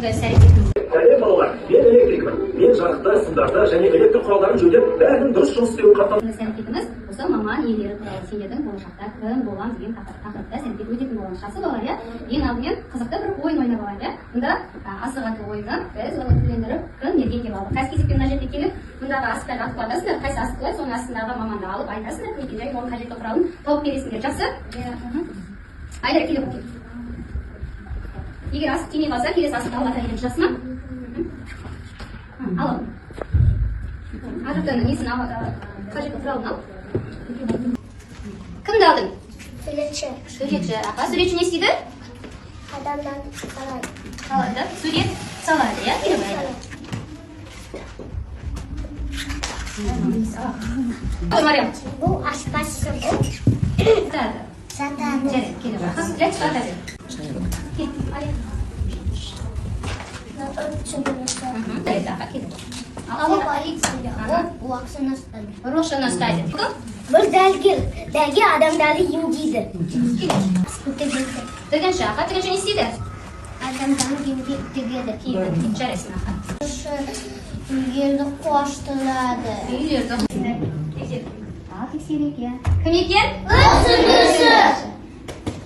біз әрекетіміз. Сәлем балалар, мен электрикмін. Мен жарықта, сымдарда және электр құралдарын жөндеп, бәрінің дұрыс жұмыс істеуін қамтамасыз етемін. Әрекетіміз осы маман иелері туралы сендердің болашақта кім болам деген тақырыпта әрекет өтетін боламыз. Жақсы балалар, иә? Ең алдымен қызықты бір ойын ойнап алайық, иә? Мұнда асық ату ойыны біз оны түрлендіріп кім мерген деп алдық. Қайсы кезекпен мына жерге келіп, мұндағы асықтарды атып аласыңдар, қайсы асық болады, соның астындағы маманды алып айтасыңдар, кім екен, және оның қажетті құралын тауып бересіңдер. Жақсы? Айдар, келе бақыл. Егер асық тимей қалса, келесі асықты алып ата береміз, жақсы ма? Алып. Арықтың несін қажетті құралын ал. Кімді алдың? Суретші. Суретші. Аға, суретші не істейді? Адамнан салады. Салады. Сурет салады, иә? Келіп айдар. Мариам. Бұл аспазшы бұл. Сатады. Сатады. Жарайды, келіп аға. Жарайды, сатады. Кел, Алия. Жарайды, аға, келіп. Бұл полицияда. Бұл ақшаны ұстайды. Рошаны ұстайды. Бұл дәрігер. Дәрігер адамдарды емдейді. Тігінші, аға, тігінші не істейді? Адамдарды тігеді. Жарайсың, аға. Үйлерді қуаштырады. Үйлерді тексерейік, иә. Кім екен?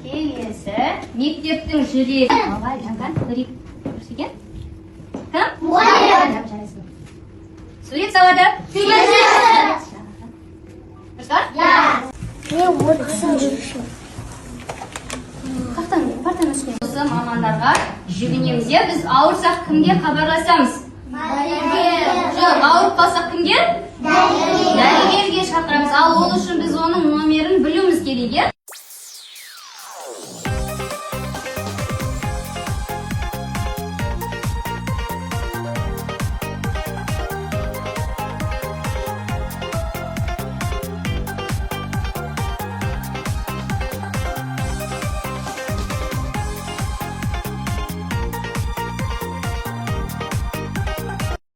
Келесі мектептің жүрегі. Ағай, жаңға көрейік. Көрсекен? Кім? Жарайсың. Сурет салады. Дұрыс бар? Мен отсын жүрші. Қақтан, партаны ішкен. Осы мамандарға жүгінеміз. Біз ауырсақ кімге хабарласамыз? Жоқ, ауырып қалсақ кімге? Дәрігерге шақырамыз. Ал ол үшін біз оның номерін білуіміз керек.